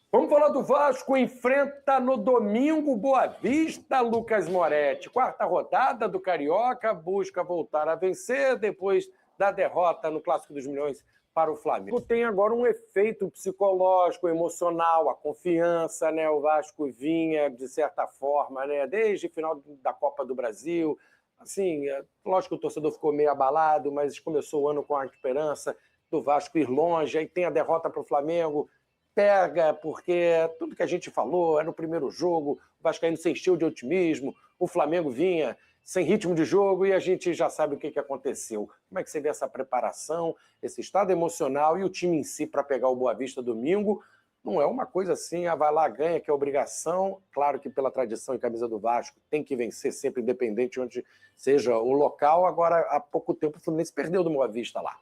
Vamos falar do Vasco, enfrenta no domingo Boa Vista, Lucas Moretti. Quarta rodada do Carioca, busca voltar a vencer depois da derrota no Clássico dos Milhões para o Flamengo. Tem agora um efeito psicológico, emocional, a confiança, né? O Vasco vinha, de certa forma, né? Desde o final da Copa do Brasil. Assim, lógico que o torcedor ficou meio abalado, mas começou o ano com a esperança do Vasco ir longe, aí tem a derrota para o Flamengo, pega, porque tudo que a gente falou, era o primeiro jogo, o Vascaíno se encheu de otimismo, o Flamengo vinha sem ritmo de jogo e a gente já sabe o que aconteceu. Como é que você vê essa preparação, esse estado emocional e o time em si para pegar o Boa Vista domingo? Não é uma coisa assim, vai lá, ganha, que é obrigação. Claro que pela tradição e camisa do Vasco tem que vencer sempre, independente de onde seja o local. Agora, há pouco tempo, o Fluminense perdeu do Boa Vista lá.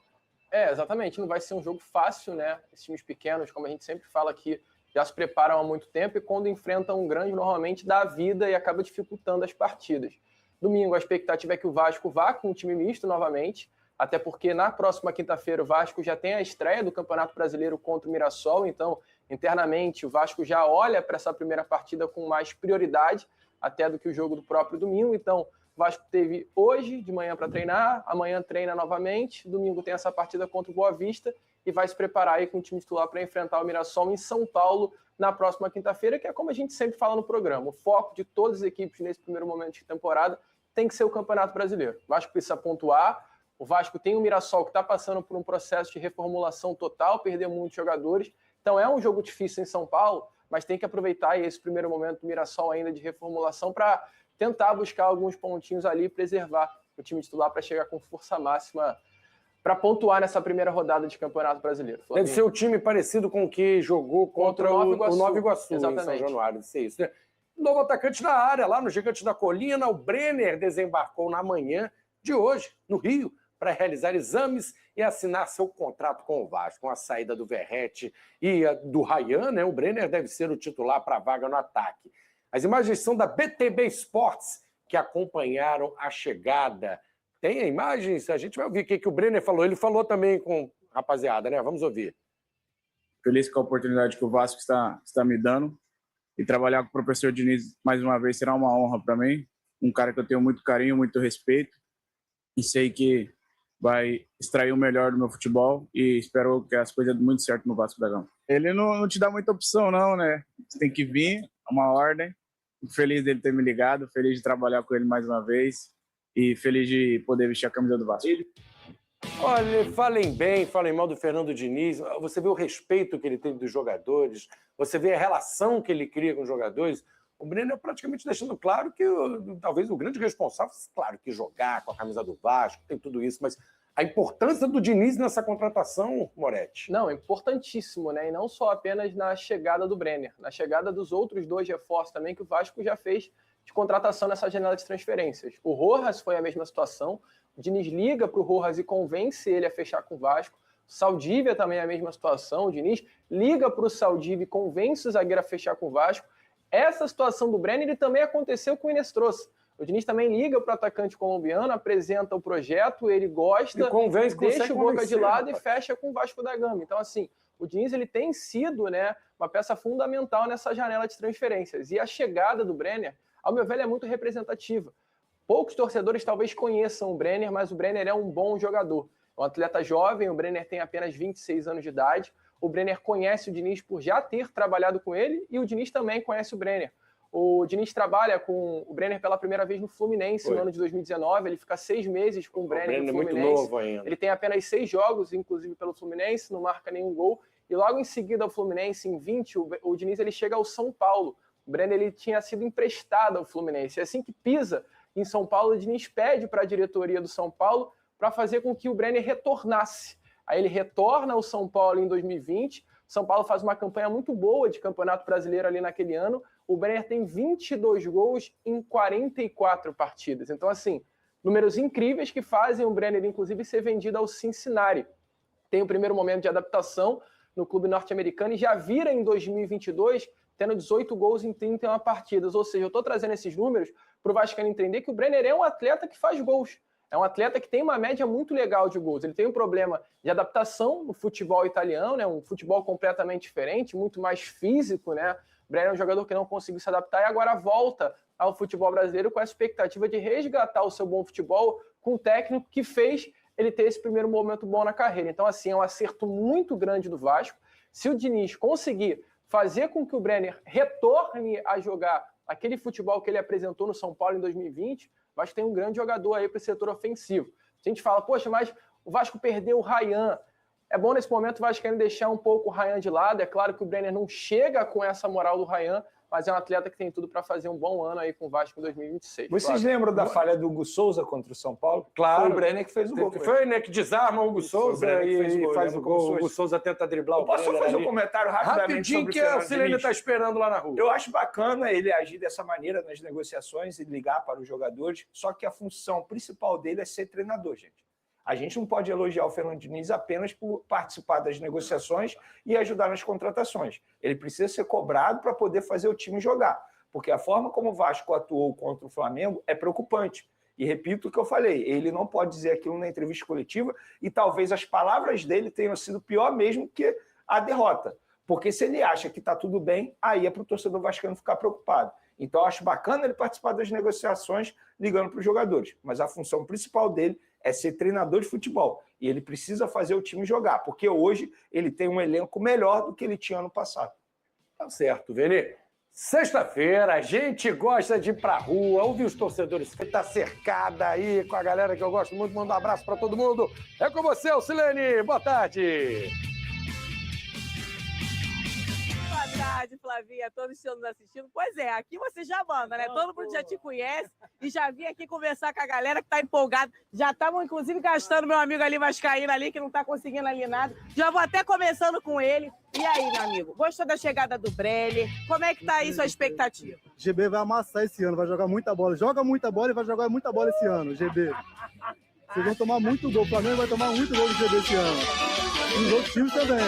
Exatamente, não vai ser um jogo fácil, né? Esses times pequenos, como a gente sempre fala aqui, já se preparam há muito tempo e quando enfrentam um grande, normalmente dá a vida e acaba dificultando as partidas. Domingo, a expectativa é que o Vasco vá com um time misto novamente, até porque na próxima quinta-feira o Vasco já tem a estreia do Campeonato Brasileiro contra o Mirassol, então, internamente, o Vasco já olha para essa primeira partida com mais prioridade, até do que o jogo do próprio domingo, então o Vasco teve hoje de manhã para treinar, amanhã treina novamente, domingo tem essa partida contra o Boa Vista e vai se preparar aí com o time titular para enfrentar o Mirassol em São Paulo na próxima quinta-feira, que é como a gente sempre fala no programa. O foco de todas as equipes nesse primeiro momento de temporada tem que ser o Campeonato Brasileiro. O Vasco precisa pontuar, o Vasco tem o Mirassol que está passando por um processo de reformulação total, perdeu muitos jogadores, então é um jogo difícil em São Paulo, mas tem que aproveitar esse primeiro momento do Mirassol ainda de reformulação para tentar buscar alguns pontinhos ali e preservar o time titular para chegar com força máxima para pontuar nessa primeira rodada de Campeonato Brasileiro. Deve ser o time parecido com o que jogou contra o Nova Iguaçu, exatamente, em São Januário. Deve ser isso, né? Novo atacante na área, lá no Gigante da Colina, o Brenner desembarcou na manhã de hoje, no Rio, para realizar exames e assinar seu contrato com o Vasco. Com a saída do Verratti e do Ryan, né, o Brenner deve ser o titular para a vaga no ataque. As imagens são da BTB Sports, que acompanharam a chegada. Tem imagens? A gente vai ouvir o que o Brenner falou. Ele falou também com a rapaziada, né? Vamos ouvir. Feliz com a oportunidade que o Vasco está me dando. E trabalhar com o professor Diniz mais uma vez será uma honra para mim. Um cara que eu tenho muito carinho, muito respeito. E sei que vai extrair o melhor do meu futebol. E espero que as coisas dêem muito certo no Vasco da Gama. Ele não te dá muita opção, não, né? Você tem que vir, é uma ordem. Feliz dele ter me ligado, feliz de trabalhar com ele mais uma vez e feliz de poder vestir a camisa do Vasco. Olha, falem bem, falem mal do Fernando Diniz, você vê o respeito que ele tem dos jogadores, você vê a relação que ele cria com os jogadores. O Brenner praticamente deixando claro que talvez o grande responsável, claro que jogar com a camisa do Vasco, tem tudo isso, mas a importância do Diniz nessa contratação, Moretti? Não, é importantíssimo, né? E não só apenas na chegada do Brenner, na chegada dos outros dois reforços também que o Vasco já fez de contratação nessa janela de transferências. O Rojas foi a mesma situação, o Diniz liga para o Rojas e convence ele a fechar com o Vasco. O Saldívia também é a mesma situação, o Diniz liga para o Saldívia e convence o zagueiro a fechar com o Vasco. Essa situação do Brenner ele também aconteceu com o Inestros. O Diniz também liga para o atacante colombiano, apresenta o projeto, ele gosta, deixa o Boca de lado e fecha com o Vasco da Gama. Então, assim, o Diniz ele tem sido, né, uma peça fundamental nessa janela de transferências. E a chegada do Brenner, ao meu ver, é muito representativa. Poucos torcedores talvez conheçam o Brenner, mas o Brenner é um bom jogador. É um atleta jovem, o Brenner tem apenas 26 anos de idade. O Brenner conhece o Diniz por já ter trabalhado com ele e o Diniz também conhece o Brenner. O Diniz trabalha com o Brenner pela primeira vez no Fluminense no ano de 2019. Ele fica 6 meses com o Brenner no Fluminense. É muito novo ainda. Ele tem apenas 6 jogos, inclusive pelo Fluminense, não marca nenhum gol. E logo em seguida ao Fluminense, em 20, o Diniz ele chega ao São Paulo. O Brenner ele tinha sido emprestado ao Fluminense. E assim que pisa em São Paulo, o Diniz pede para a diretoria do São Paulo para fazer com que o Brenner retornasse. Aí ele retorna ao São Paulo em 2020. São Paulo faz uma campanha muito boa de Campeonato Brasileiro ali naquele ano. O Brenner tem 22 gols em 44 partidas. Então, assim, números incríveis que fazem o Brenner, inclusive, ser vendido ao Cincinnati. Tem o primeiro momento de adaptação no clube norte-americano e já vira em 2022 tendo 18 gols em 31 partidas. Ou seja, eu estou trazendo esses números para o Vascaíno entender que o Brenner é um atleta que faz gols. É um atleta que tem uma média muito legal de gols. Ele tem um problema de adaptação no futebol italiano, né? Um futebol completamente diferente, muito mais físico, né? O Brenner é um jogador que não conseguiu se adaptar e agora volta ao futebol brasileiro com a expectativa de resgatar o seu bom futebol com um técnico que fez ele ter esse primeiro momento bom na carreira. Então, assim, é um acerto muito grande do Vasco. Se o Diniz conseguir fazer com que o Brenner retorne a jogar aquele futebol que ele apresentou no São Paulo em 2020, o Vasco tem um grande jogador aí para o setor ofensivo. A gente fala, poxa, mas o Vasco perdeu o Ryan. É bom nesse momento o Vasco querendo deixar um pouco o Ryan de lado. É claro que o Brenner não chega com essa moral do Ryan, mas é um atleta que tem tudo para fazer um bom ano aí com o Vasco em 2026. Vocês lembram da falha do Hugo Souza contra o São Paulo? Claro. Foi o Brenner que fez o gol. Foi, né, que desarma o Hugo Souza e faz o gol. O Hugo Souza tenta driblar o Brenner. Eu posso fazer um comentário rapidamente sobre o que a Silene está esperando lá na rua. Eu acho bacana ele agir dessa maneira nas negociações e ligar para os jogadores, só que a função principal dele é ser treinador, gente. A gente não pode elogiar o Fernando Diniz apenas por participar das negociações e ajudar nas contratações. Ele precisa ser cobrado para poder fazer o time jogar, porque a forma como o Vasco atuou contra o Flamengo é preocupante. E repito o que eu falei, ele não pode dizer aquilo na entrevista coletiva e talvez as palavras dele tenham sido pior mesmo que a derrota. Porque se ele acha que está tudo bem, aí é para o torcedor vascaíno ficar preocupado. Então, eu acho bacana ele participar das negociações ligando para os jogadores. Mas a função principal dele é ser treinador de futebol. E ele precisa fazer o time jogar, porque hoje ele tem um elenco melhor do que ele tinha ano passado. Tá certo, Vene. Sexta-feira, a gente gosta de ir pra rua, ouvir os torcedores. Tá cercada aí com a galera que eu gosto muito. Manda um abraço para todo mundo. É com você, Silene. Boa tarde. Boa tarde, Flavinha, todos que estão nos assistindo. Pois é, aqui você já manda, né? Todo mundo já te conhece e já vim aqui conversar com a galera que tá empolgada. Já estamos, inclusive, gastando meu amigo ali vascaíno ali, que não tá conseguindo ali nada. Já vou até começando com ele. E aí, meu amigo, gostou da chegada do Brenner? Como é que tá aí sua expectativa? GB vai amassar esse ano, vai jogar muita bola. Joga muita bola e vai jogar muita bola esse ano, GB. Vocês vão tomar muito gol. O Flamengo vai tomar muito gol do GB esse ano. E os outros times também.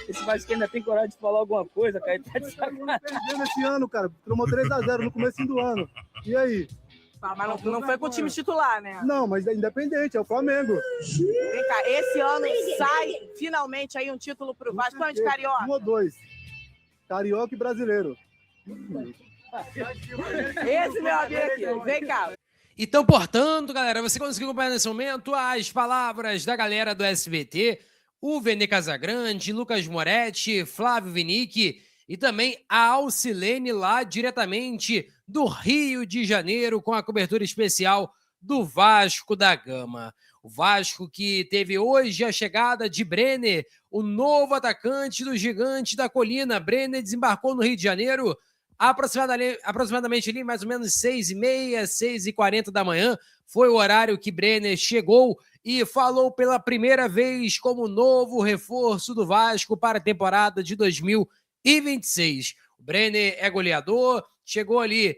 Esse Vasco ainda tem coragem de falar alguma coisa, cara. Tá de sacanagem. Perdendo esse ano, cara. Tomou 3-0 no começo do ano. E aí? Ah, mas não foi com o time titular, né? Não, mas é independente, é o Flamengo. Vem cá, esse ano sai finalmente aí um título pro Vasco. Qual é de Carioca? 1 ou 2. Carioca e brasileiro. Esse meu amigo aqui, vem cá. Então, portanto, galera, você conseguiu acompanhar nesse momento as palavras da galera do SBT, o Vene Casagrande, Lucas Moretti, Flávio Vinick e também a Alcilene lá diretamente do Rio de Janeiro com a cobertura especial do Vasco da Gama. O Vasco que teve hoje a chegada de Brenner, o novo atacante do Gigante da Colina. Brenner desembarcou no Rio de Janeiro aproximadamente ali, mais ou menos 6h30, 6h40 da manhã. Foi o horário que Brenner chegou e falou pela primeira vez como novo reforço do Vasco para a temporada de 2026. O Brenner é goleador, chegou ali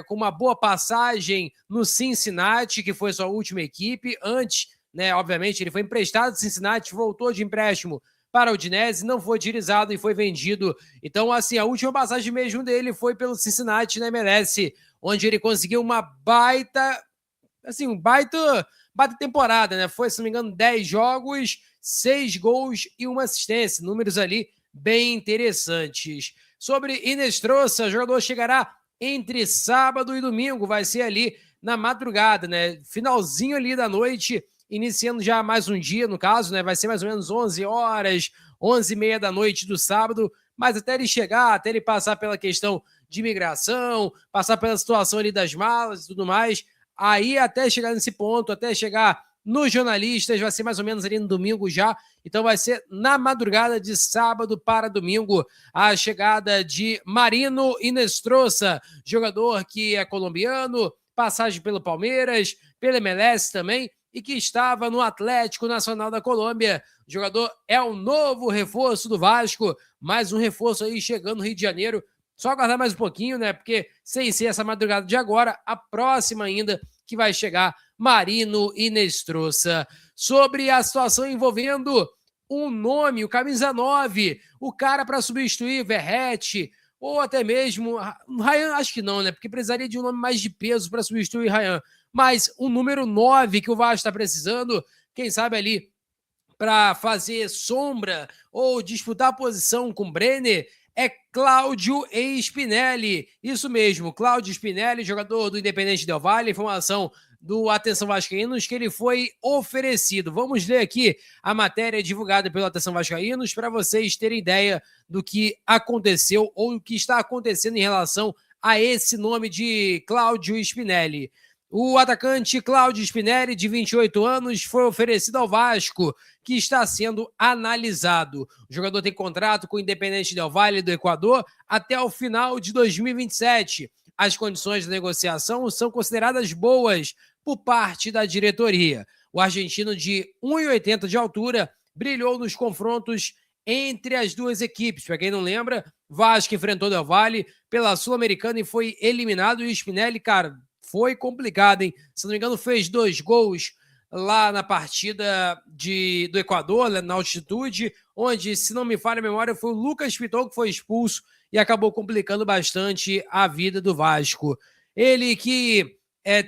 com uma boa passagem no Cincinnati, que foi sua última equipe. Antes, né, obviamente, ele foi emprestado do Cincinnati, voltou de empréstimo para o Udinese, não foi utilizado e foi vendido. Então, assim, a última passagem mesmo dele foi pelo Cincinnati na MLS, onde ele conseguiu uma baita temporada, né? Foi, se não me engano, 10 jogos, 6 gols e 1 assistência. Números ali bem interessantes. Sobre Inestrosa, o jogador chegará entre sábado e domingo, vai ser ali na madrugada, né? Finalzinho ali da noite, iniciando já mais um dia, no caso, né? Vai ser mais ou menos 11 horas, 11h30 da noite do sábado, mas até ele chegar, até ele passar pela questão de imigração, passar pela situação ali das malas e tudo mais, aí até chegar nesse ponto, até chegar nos jornalistas, vai ser mais ou menos ali no domingo já, então vai ser na madrugada de sábado para domingo a chegada de Marino Inestrosa, jogador que é colombiano, passagem pelo Palmeiras, pela MLS também, e que estava no Atlético Nacional da Colômbia. O jogador é um novo reforço do Vasco, mais um reforço aí chegando no Rio de Janeiro. Só aguardar mais um pouquinho, né? Porque sem ser essa madrugada de agora, a próxima ainda que vai chegar, Marino Inestrosa. Sobre a situação envolvendo um nome, o camisa 9, o cara para substituir Verratti, ou até mesmo Ryan, acho que não, né? Porque precisaria de um nome mais de peso para substituir Ryan. Mas o número 9 que o Vasco está precisando, quem sabe ali para fazer sombra ou disputar a posição com Brenner, é Cláudio Spinelli. Isso mesmo, Cláudio Spinelli, jogador do Independente Del Valle, informação do Atenção Vascaínos, que ele foi oferecido. Vamos ler aqui a matéria divulgada pelo Atenção Vascaínos para vocês terem ideia do que aconteceu ou o que está acontecendo em relação a esse nome de Cláudio Spinelli. O atacante Cláudio Spinelli, de 28 anos, foi oferecido ao Vasco, que está sendo analisado. O jogador tem contrato com o Independente Del Valle do Equador até o final de 2027. As condições de negociação são consideradas boas por parte da diretoria. O argentino, de 1,80 de altura, brilhou nos confrontos entre as duas equipes. Para quem não lembra, Vasco enfrentou Del Valle pela Sul-Americana e foi eliminado. E o Spinelli, cara, foi complicado, hein? Se não me engano, fez 2 gols lá na partida do Equador, na altitude, onde, se não me falha a memória, foi o Lucas Piton que foi expulso e acabou complicando bastante a vida do Vasco. Ele que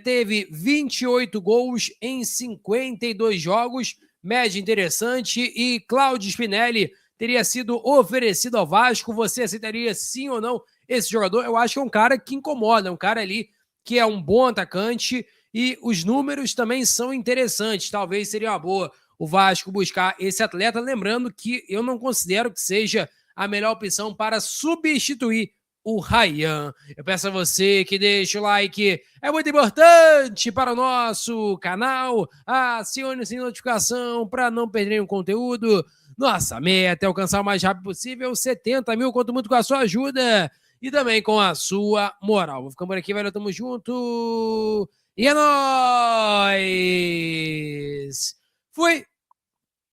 teve 28 gols em 52 jogos, média interessante, e Cláudio Spinelli teria sido oferecido ao Vasco. Você aceitaria sim ou não esse jogador? Eu acho que é um cara que incomoda, um cara ali que é um bom atacante, e os números também são interessantes. Talvez seria uma boa o Vasco buscar esse atleta, lembrando que eu não considero que seja a melhor opção para substituir o Ryan. Eu peço a você que deixe o like, é muito importante para o nosso canal. Acione o sininho de notificação para não perder nenhum conteúdo. Nossa meta é alcançar o mais rápido possível 70 mil, conto muito com a sua ajuda e também com a sua moral. Vou ficando por aqui, velho. Tamo junto. E é nóis! Fui!